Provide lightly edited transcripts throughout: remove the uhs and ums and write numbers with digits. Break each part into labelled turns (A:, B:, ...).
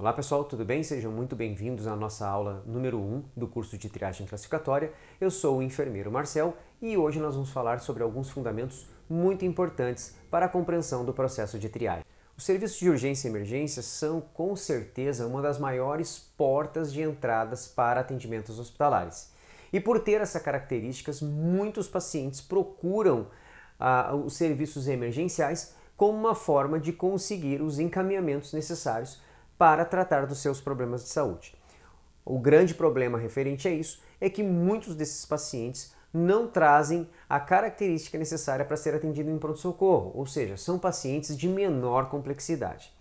A: Olá pessoal, tudo bem? Sejam muito bem-vindos à nossa aula número 1 do curso de triagem classificatória. Eu sou o enfermeiro Marcel e hoje nós vamos falar sobre alguns fundamentos muito importantes para a compreensão do processo de triagem. Os serviços de urgência e emergência são, com certeza, uma das maiores portas de entradas para atendimentos hospitalares. E por ter essas características, muitos pacientes procuram os serviços emergenciais como uma forma de conseguir os encaminhamentos necessários para tratar dos seus problemas de saúde. O grande problema referente a isso é que muitos desses pacientes não trazem a característica necessária para ser atendido em pronto-socorro, ou seja, são pacientes de menor complexidade.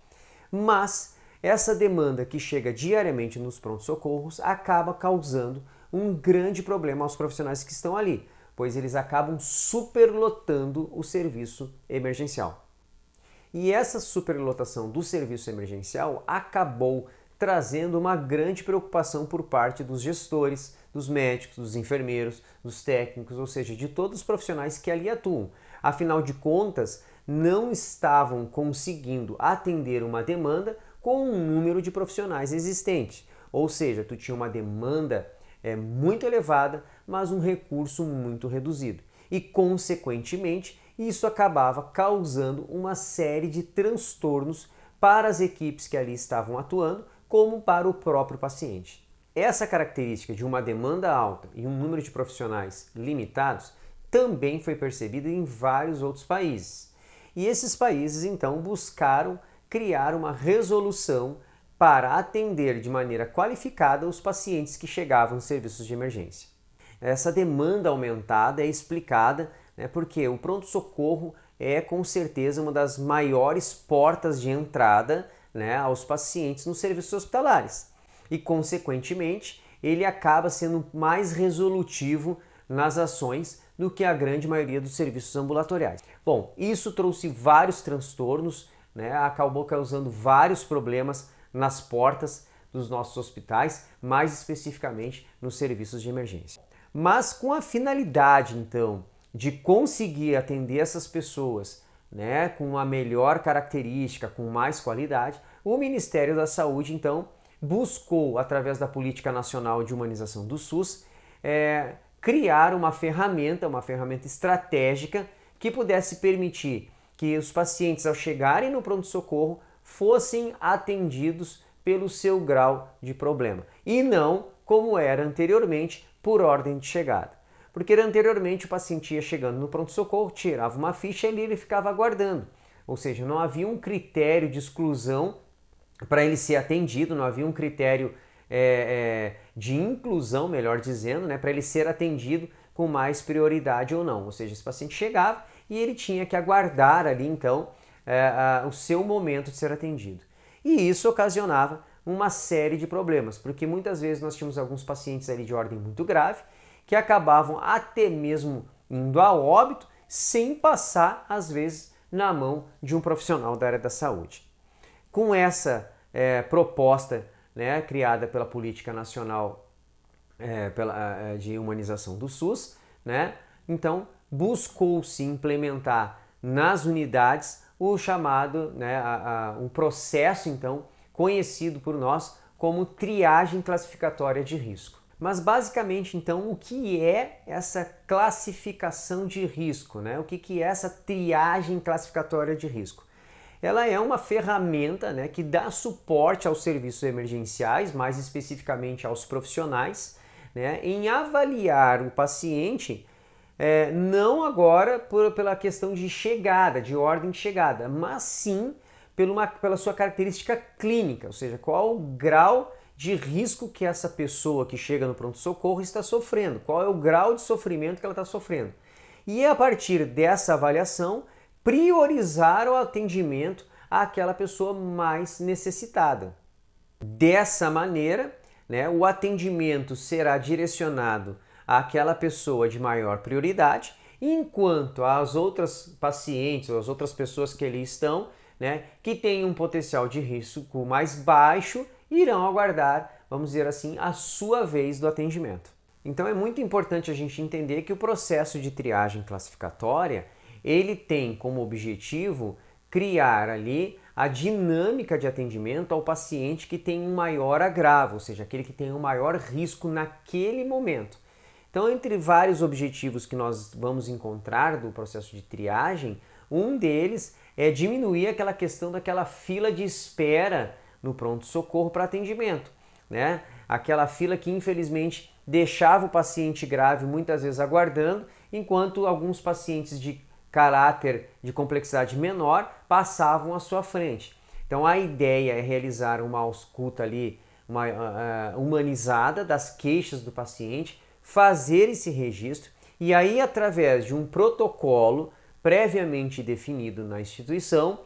A: Mas essa demanda que chega diariamente nos pronto-socorros acaba causando um grande problema aos profissionais que estão ali, pois eles acabam superlotando o serviço emergencial. E essa superlotação do serviço emergencial acabou trazendo uma grande preocupação por parte dos gestores, dos médicos, dos enfermeiros, dos técnicos, ou seja, de todos os profissionais que ali atuam. Afinal de contas, não estavam conseguindo atender uma demanda com um número de profissionais existente. Ou seja, tu tinha uma demanda muito elevada, mas um recurso muito reduzido. E, consequentemente, isso acabava causando uma série de transtornos para as equipes que ali estavam atuando, como para o próprio paciente. Essa característica de uma demanda alta e um número de profissionais limitados também foi percebida em vários outros países. E esses países, então, buscaram criar uma resolução para atender de maneira qualificada os pacientes que chegavam nos serviços de emergência. Essa demanda aumentada é explicada porque o pronto-socorro é com certeza uma das maiores portas de entrada aos pacientes nos serviços hospitalares e, consequentemente, ele acaba sendo mais resolutivo nas ações do que a grande maioria dos serviços ambulatoriais. Bom, isso trouxe vários transtornos, acabou causando vários problemas nas portas dos nossos hospitais, mais especificamente nos serviços de emergência. Mas com a finalidade, então, de conseguir atender essas pessoas com uma melhor característica, com mais qualidade, o Ministério da Saúde, então, buscou, através da Política Nacional de Humanização do SUS, criar uma ferramenta estratégica que pudesse permitir que os pacientes, ao chegarem no pronto-socorro, fossem atendidos pelo seu grau de problema e não, como era anteriormente, por ordem de chegada. Porque anteriormente o paciente ia chegando no pronto-socorro, tirava uma ficha e ali ele ficava aguardando. Ou seja, não havia um critério de exclusão para ele ser atendido, não havia um critério de inclusão, melhor dizendo, para ele ser atendido com mais prioridade ou não. Ou seja, esse paciente chegava e ele tinha que aguardar ali, então, o seu momento de ser atendido. E isso ocasionava uma série de problemas, porque muitas vezes nós tínhamos alguns pacientes ali de ordem muito grave, que acabavam até mesmo indo a óbito sem passar, às vezes, na mão de um profissional da área da saúde. Com essa proposta criada pela Política Nacional de Humanização do SUS, então buscou-se implementar nas unidades o chamado, um processo, então, conhecido por nós como triagem classificatória de risco. Mas basicamente, então, o que é essa classificação de risco? O que é essa triagem classificatória de risco? Ela é uma ferramenta que dá suporte aos serviços emergenciais, mais especificamente aos profissionais, em avaliar o paciente, não agora pela questão de chegada, de ordem de chegada, mas sim pela sua característica clínica, ou seja, qual o grau de risco que essa pessoa que chega no pronto-socorro está sofrendo, qual é o grau de sofrimento que ela está sofrendo. E a partir dessa avaliação, priorizar o atendimento àquela pessoa mais necessitada. Dessa maneira, o atendimento será direcionado àquela pessoa de maior prioridade, enquanto as outras pacientes ou as outras pessoas que ali estão, que têm um potencial de risco mais baixo, irão aguardar, vamos dizer assim, a sua vez do atendimento. Então é muito importante a gente entender que o processo de triagem classificatória, ele tem como objetivo criar ali a dinâmica de atendimento ao paciente que tem um maior agravo, ou seja, aquele que tem um maior risco naquele momento. Então, entre vários objetivos que nós vamos encontrar do processo de triagem, um deles é diminuir aquela questão daquela fila de espera no pronto-socorro para atendimento, né? Aquela fila que infelizmente deixava o paciente grave muitas vezes aguardando, enquanto alguns pacientes de caráter de complexidade menor passavam à sua frente. Então a ideia é realizar uma ausculta ali, humanizada das queixas do paciente, fazer esse registro e aí através de um protocolo previamente definido na instituição,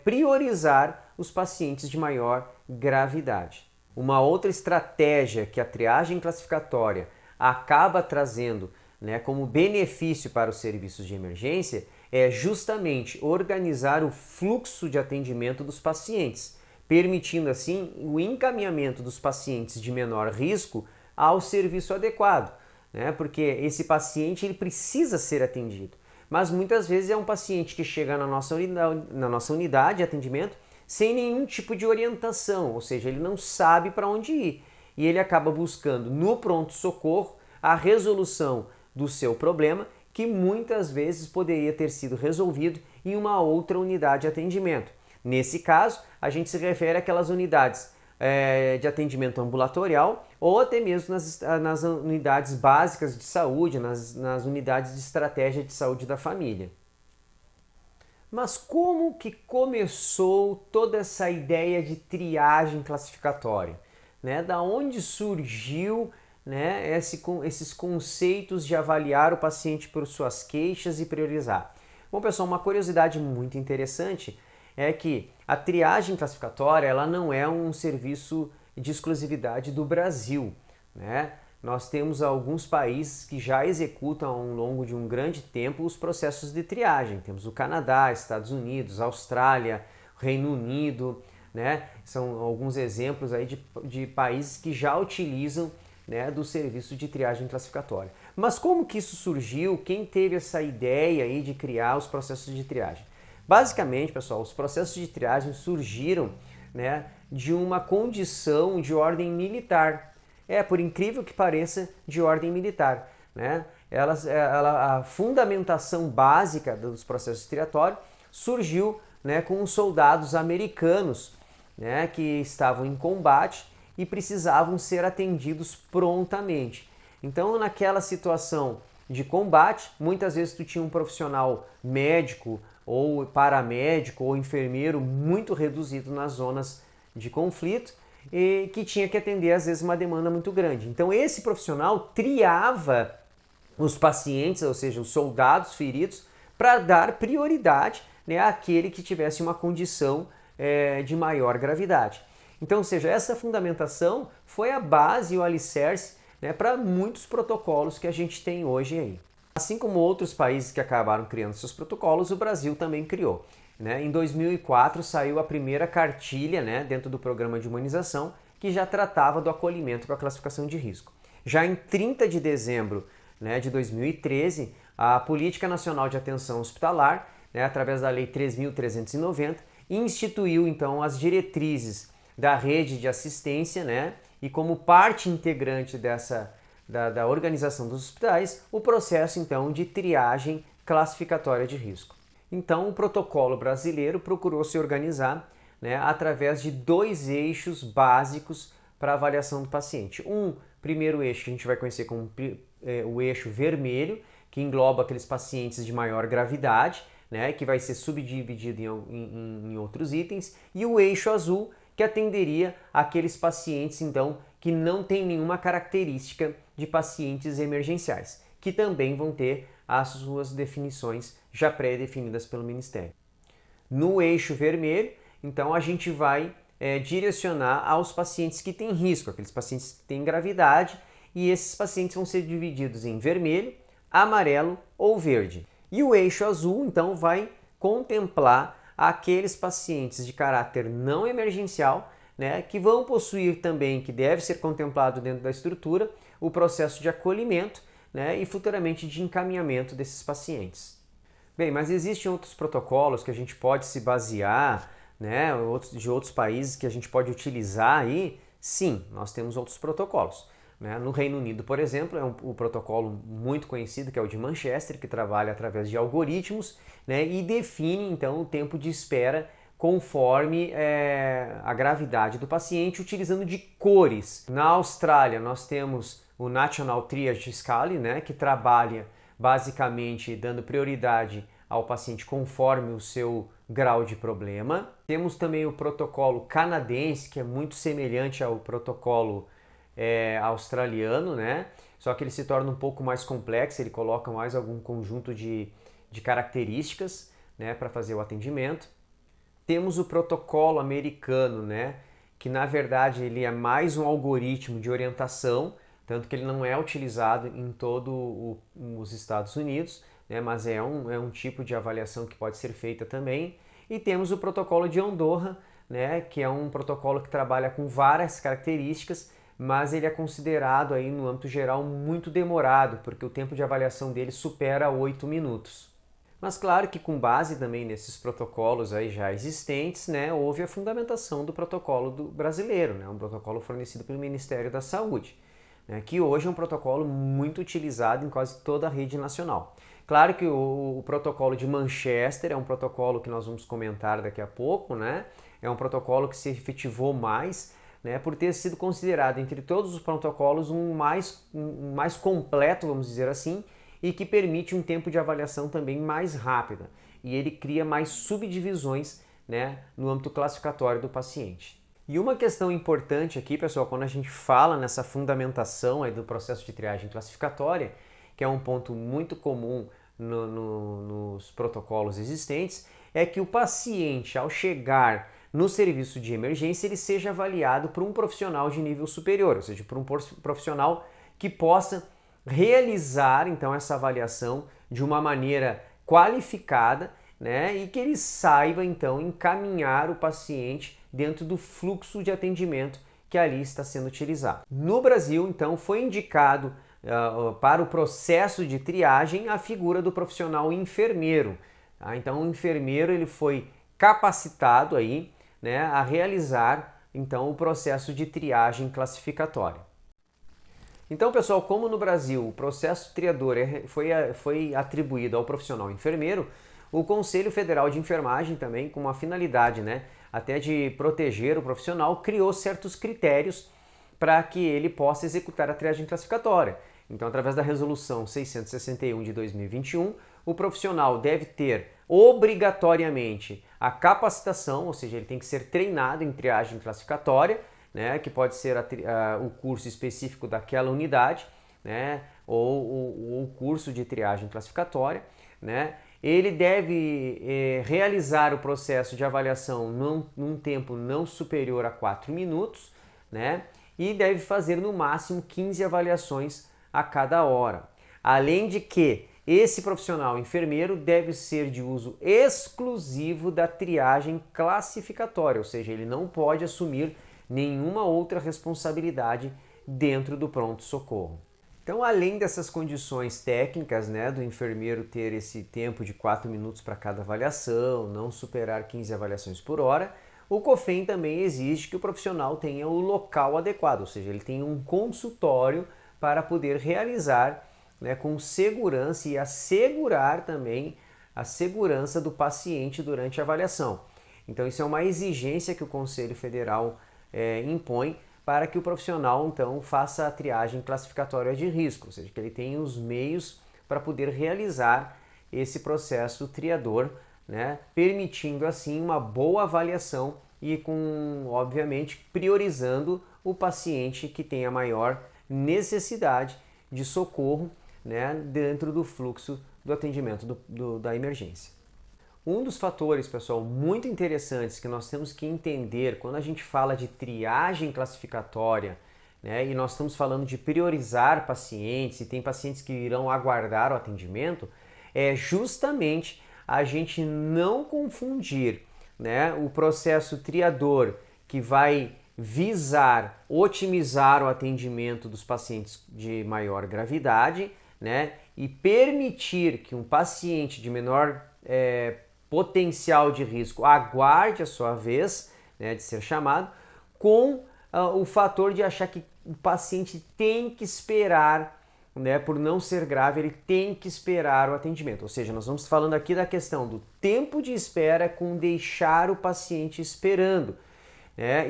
A: priorizar os pacientes de maior gravidade. Uma outra estratégia que a triagem classificatória acaba trazendo, né, como benefício para os serviços de emergência é justamente organizar o fluxo de atendimento dos pacientes, permitindo assim o encaminhamento dos pacientes de menor risco ao serviço adequado, né? Porque esse paciente ele precisa ser atendido, mas muitas vezes é um paciente que chega na nossa unidade de atendimento sem nenhum tipo de orientação, ou seja, ele não sabe para onde ir e ele acaba buscando no pronto-socorro a resolução do seu problema, que muitas vezes poderia ter sido resolvido em uma outra unidade de atendimento. Nesse caso, a gente se refere àquelas unidades de atendimento ambulatorial ou até mesmo nas unidades básicas de saúde, nas unidades de estratégia de saúde da família. Mas como que começou toda essa ideia de triagem classificatória? Né? Da onde surgiu, né, esses conceitos de avaliar o paciente por suas queixas e priorizar? Bom, pessoal, uma curiosidade muito interessante é que a triagem classificatória ela não é um serviço de exclusividade do Brasil, né? Nós temos alguns países que já executam ao longo de um grande tempo os processos de triagem. Temos o Canadá, Estados Unidos, Austrália, Reino Unido, né? São alguns exemplos aí de países que já utilizam, né, do serviço de triagem classificatória. Mas como que isso surgiu? Quem teve essa ideia aí de criar os processos de triagem? Basicamente, pessoal, os processos de triagem surgiram, né, de uma condição de ordem militar. Por incrível que pareça, de ordem militar, né? A fundamentação básica dos processos triatórios surgiu, né, com os soldados americanos, né, que estavam em combate e precisavam ser atendidos prontamente. Então, naquela situação de combate, muitas vezes tu tinha um profissional médico ou paramédico ou enfermeiro muito reduzido nas zonas de conflito e que tinha que atender às vezes uma demanda muito grande. Então esse profissional triava os pacientes, ou seja, os soldados feridos, para dar prioridade, né, àquele que tivesse uma condição de maior gravidade. Então, ou seja, essa fundamentação foi a base e o alicerce, né, para muitos protocolos que a gente tem hoje aí. Assim como outros países que acabaram criando seus protocolos, o Brasil também criou. Né? Em 2004 saiu a primeira cartilha, né, dentro do programa de humanização que já tratava do acolhimento com a classificação de risco. Já em 30 de dezembro, né, de 2013, a Política Nacional de Atenção Hospitalar, né, através da Lei 3.390, instituiu então as diretrizes da rede de assistência, né, e como parte integrante da organização dos hospitais, o processo então de triagem classificatória de risco. Então o protocolo brasileiro procurou se organizar, né, através de dois eixos básicos para avaliação do paciente. Um primeiro eixo que a gente vai conhecer como o eixo vermelho, que engloba aqueles pacientes de maior gravidade, né, que vai ser subdividido em outros itens, e o eixo azul, que atenderia aqueles pacientes então que não têm nenhuma característica de pacientes emergenciais, que também vão ter as suas definições já pré-definidas pelo Ministério. No eixo vermelho, então a gente vai direcionar aos pacientes que têm risco, aqueles pacientes que têm gravidade, e esses pacientes vão ser divididos em vermelho, amarelo ou verde. E o eixo azul, então, vai contemplar aqueles pacientes de caráter não emergencial, né, que vão possuir também, que deve ser contemplado dentro da estrutura, o processo de acolhimento, né, e futuramente de encaminhamento desses pacientes. Bem, mas existem outros protocolos que a gente pode se basear né, de outros países que a gente pode utilizar aí, sim, nós temos outros protocolos. Né? No Reino Unido, por exemplo, é um protocolo muito conhecido, que é o de Manchester, que trabalha através de algoritmos, né, e define então o tempo de espera conforme a gravidade do paciente, utilizando de cores. Na Austrália, nós temos o National Triage Scale, né, que trabalha basicamente dando prioridade ao paciente conforme o seu grau de problema. Temos também o protocolo canadense, que é muito semelhante ao protocolo australiano, né? Só que ele se torna um pouco mais complexo, ele coloca mais algum conjunto de características, né, para fazer o atendimento. Temos o protocolo americano, né, que na verdade ele é mais um algoritmo de orientação, tanto que ele não é utilizado em todos os Estados Unidos, né, mas é um tipo de avaliação que pode ser feita também. E temos o protocolo de Andorra, né, que é um protocolo que trabalha com várias características, mas ele é considerado aí no âmbito geral muito demorado, porque o tempo de avaliação dele supera 8 minutos. Mas claro que com base também nesses protocolos aí já existentes, né, houve a fundamentação do protocolo brasileiro, né, um protocolo fornecido pelo Ministério da Saúde, né, que hoje é um protocolo muito utilizado em quase toda a rede nacional. Claro que o protocolo de Manchester é um protocolo que nós vamos comentar daqui a pouco, né, é um protocolo que se efetivou mais, né, por ter sido considerado entre todos os protocolos um mais completo, vamos dizer assim, e que permite um tempo de avaliação também mais rápida. E ele cria mais subdivisões, né, no âmbito classificatório do paciente. E uma questão importante aqui, pessoal, quando a gente fala nessa fundamentação aí do processo de triagem classificatória, que é um ponto muito comum nos protocolos existentes, é que o paciente, ao chegar no serviço de emergência, ele seja avaliado por um profissional de nível superior, ou seja, por um profissional que possa realizar então essa avaliação de uma maneira qualificada, né, e que ele saiba então encaminhar o paciente dentro do fluxo de atendimento que ali está sendo utilizado. No Brasil, então, foi indicado para o processo de triagem a figura do profissional enfermeiro. Tá? Então, o enfermeiro ele foi capacitado aí, né, a realizar então o processo de triagem classificatória. Então, pessoal, como no Brasil o processo triador foi atribuído ao profissional enfermeiro, o Conselho Federal de Enfermagem também, com uma finalidade, né, até de proteger o profissional, criou certos critérios para que ele possa executar a triagem classificatória. Então, através da Resolução 661 de 2021, o profissional deve ter obrigatoriamente a capacitação, ou seja, ele tem que ser treinado em triagem classificatória, né, que pode ser o curso específico daquela unidade, né, ou o curso de triagem classificatória, né. Ele deve realizar o processo de avaliação num tempo não superior a 4 minutos, né, e deve fazer no máximo 15 avaliações a cada hora. Além de que esse profissional enfermeiro deve ser de uso exclusivo da triagem classificatória, ou seja, ele não pode assumir nenhuma outra responsabilidade dentro do pronto-socorro. Então, além dessas condições técnicas, né, do enfermeiro ter esse tempo de 4 minutos para cada avaliação, não superar 15 avaliações por hora, o COFEM também exige que o profissional tenha o local adequado, ou seja, ele tenha um consultório para poder realizar, né, com segurança e assegurar também a segurança do paciente durante a avaliação. Então, isso é uma exigência que o Conselho Federal impõe para que o profissional, então, faça a triagem classificatória de risco, ou seja, que ele tenha os meios para poder realizar esse processo triador, né, permitindo, assim, uma boa avaliação e com, obviamente, priorizando o paciente que tem a maior necessidade de socorro, né, dentro do fluxo do atendimento da emergência. Um dos fatores, pessoal, muito interessantes que nós temos que entender quando a gente fala de triagem classificatória, né, e nós estamos falando de priorizar pacientes, e tem pacientes que irão aguardar o atendimento, é justamente a gente não confundir, né, o processo triador que vai visar otimizar o atendimento dos pacientes de maior gravidade, né, e permitir que um paciente de menor potencial de risco aguarde a sua vez, né, de ser chamado, com o fator de achar que o paciente tem que esperar, né, por não ser grave, ele tem que esperar o atendimento. Ou seja, nós vamos falando aqui da questão do tempo de espera com deixar o paciente esperando.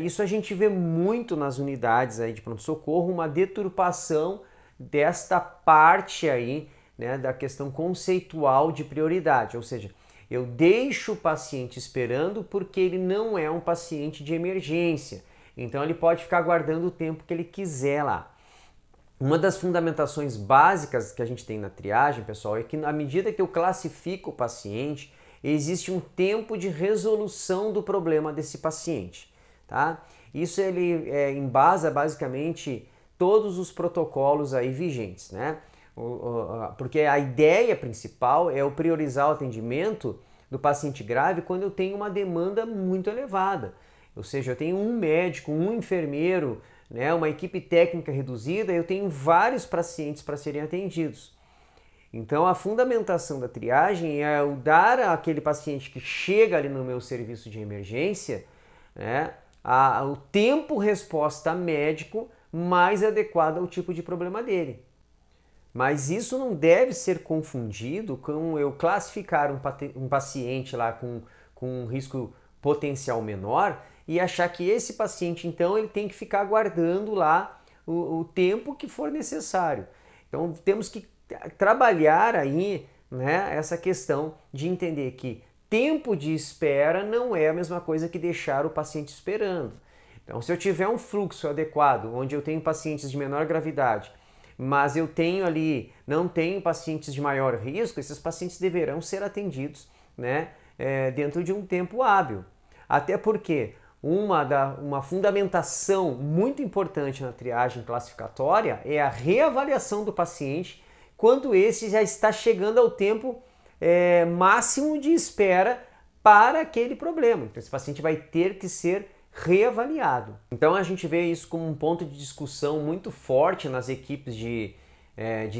A: Isso a gente vê muito nas unidades aí de pronto-socorro, uma deturpação desta parte aí, né, da questão conceitual de prioridade. Ou seja, eu deixo o paciente esperando porque ele não é um paciente de emergência. Então ele pode ficar aguardando o tempo que ele quiser lá. Uma das fundamentações básicas que a gente tem na triagem, pessoal, é que à medida que eu classifico o paciente, existe um tempo de resolução do problema desse paciente, tá? Isso ele embasa basicamente todos os protocolos aí vigentes, né? Porque a ideia principal é o priorizar o atendimento do paciente grave quando eu tenho uma demanda muito elevada. Ou seja, eu tenho um médico, um enfermeiro, né, uma equipe técnica reduzida, eu tenho vários pacientes para serem atendidos. Então a fundamentação da triagem é eu dar àquele paciente que chega ali no meu serviço de emergência, né, o tempo resposta médico mais adequado ao tipo de problema dele. Mas isso não deve ser confundido com eu classificar um paciente lá com um risco potencial menor e achar que esse paciente, então, ele tem que ficar aguardando lá o tempo que for necessário. Então, temos que trabalhar aí, né, essa questão de entender que tempo de espera não é a mesma coisa que deixar o paciente esperando. Então, se eu tiver um fluxo adequado, onde eu tenho pacientes de menor gravidade, mas eu tenho ali, não tenho pacientes de maior risco, esses pacientes deverão ser atendidos, né, dentro de um tempo hábil. Até porque uma fundamentação muito importante na triagem classificatória é a reavaliação do paciente quando esse já está chegando ao tempo máximo de espera para aquele problema. Então esse paciente vai ter que ser reavaliado. Então a gente vê isso como um ponto de discussão muito forte nas equipes de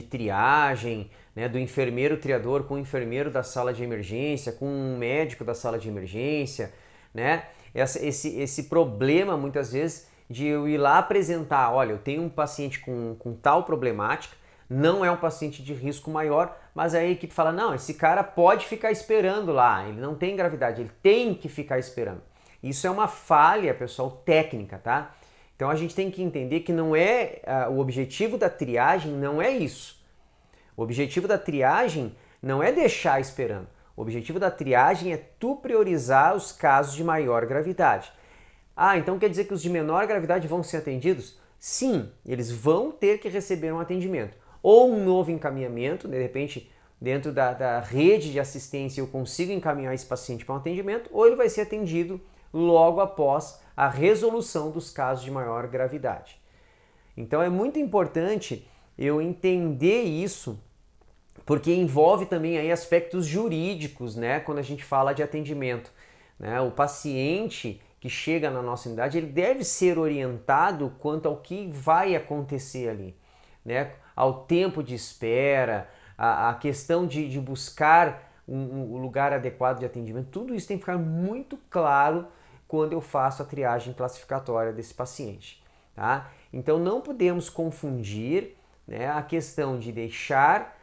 A: triagem, né, do enfermeiro triador com o enfermeiro da sala de emergência, com um médico da sala de emergência, né? Esse problema muitas vezes de eu ir lá apresentar, olha, eu tenho um paciente com tal problemática, não é um paciente de risco maior, mas aí a equipe fala, não, esse cara pode ficar esperando lá, ele não tem gravidade, ele tem que ficar esperando. Isso é uma falha, pessoal, técnica, tá? Então a gente tem que entender que não é o objetivo da triagem não é isso. O objetivo da triagem não é deixar esperando. O objetivo da triagem é tu priorizar os casos de maior gravidade. Ah, então quer dizer que os de menor gravidade vão ser atendidos? Sim, eles vão ter que receber um atendimento. Ou um novo encaminhamento, de repente, dentro da rede de assistência eu consigo encaminhar esse paciente para um atendimento, ou ele vai ser atendido logo após a resolução dos casos de maior gravidade. Então é muito importante eu entender isso, porque envolve também aí aspectos jurídicos, né, quando a gente fala de atendimento, né? O paciente que chega na nossa unidade, ele deve ser orientado quanto ao que vai acontecer ali, né? Ao tempo de espera, a questão de buscar um lugar adequado de atendimento, tudo isso tem que ficar muito claro quando eu faço a triagem classificatória desse paciente, tá? Então não podemos confundir, né, a questão de deixar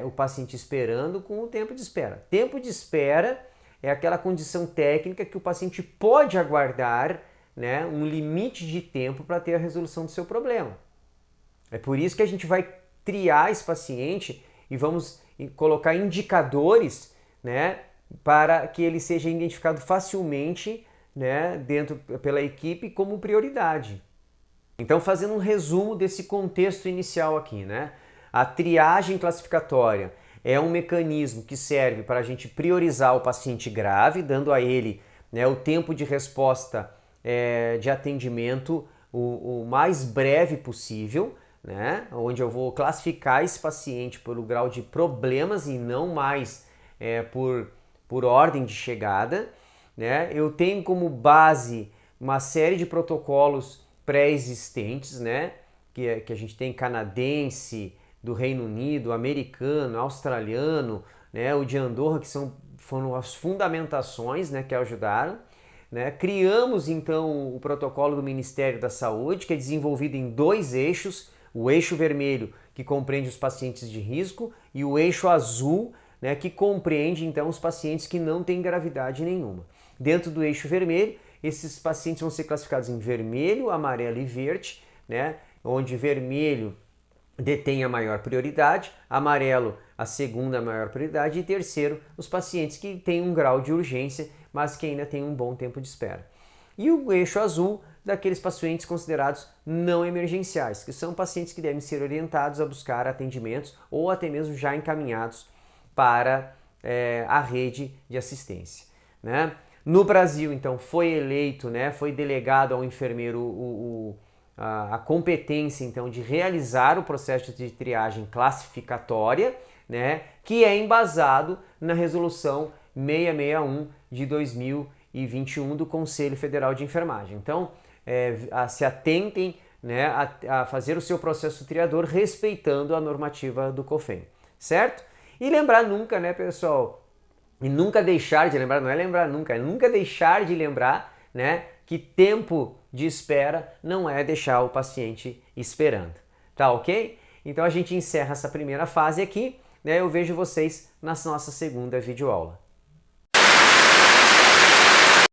A: o paciente esperando com o tempo de espera. Tempo de espera é aquela condição técnica que o paciente pode aguardar, né, um limite de tempo para ter a resolução do seu problema. É por isso que a gente vai triar esse paciente e vamos colocar indicadores, né, para que ele seja identificado facilmente, né, pela equipe como prioridade. Então, fazendo um resumo desse contexto inicial aqui, né? A triagem classificatória é um mecanismo que serve para a gente priorizar o paciente grave, dando a ele, né, o tempo de resposta de atendimento o mais breve possível, né? Onde eu vou classificar esse paciente pelo grau de problemas e não mais por ordem de chegada, né? Eu tenho como base uma série de protocolos pré-existentes, né? Que a gente tem canadense, do Reino Unido, americano, australiano, né? O de Andorra, que são foram as fundamentações, né, que ajudaram. Né? Criamos, então, o protocolo do Ministério da Saúde, que é desenvolvido em 2 eixos, o eixo vermelho, que compreende os pacientes de risco, e o eixo azul, né, que compreende, então, os pacientes que não têm gravidade nenhuma. Dentro do eixo vermelho, esses pacientes vão ser classificados em vermelho, amarelo e verde, né, onde vermelho detém a maior prioridade, amarelo a segunda maior prioridade e terceiro os pacientes que têm um grau de urgência, mas que ainda têm um bom tempo de espera. E o eixo azul daqueles pacientes considerados não emergenciais, que são pacientes que devem ser orientados a buscar atendimentos ou até mesmo já encaminhados para a rede de assistência. Né? No Brasil, então, foi eleito, né, foi delegado ao enfermeiro a competência, então, de realizar o processo de triagem classificatória, né, que é embasado na Resolução 661 de 2021 do Conselho Federal de Enfermagem. Então, se atentem, né, a fazer o seu processo triador respeitando a normativa do COFEM, certo? E lembrar nunca, né, pessoal, e nunca deixar de lembrar, não é lembrar nunca, é nunca deixar de lembrar, né, que tempo de espera não é deixar o paciente esperando, tá ok? Então a gente encerra essa primeira fase aqui, né, eu vejo vocês na nossa segunda videoaula.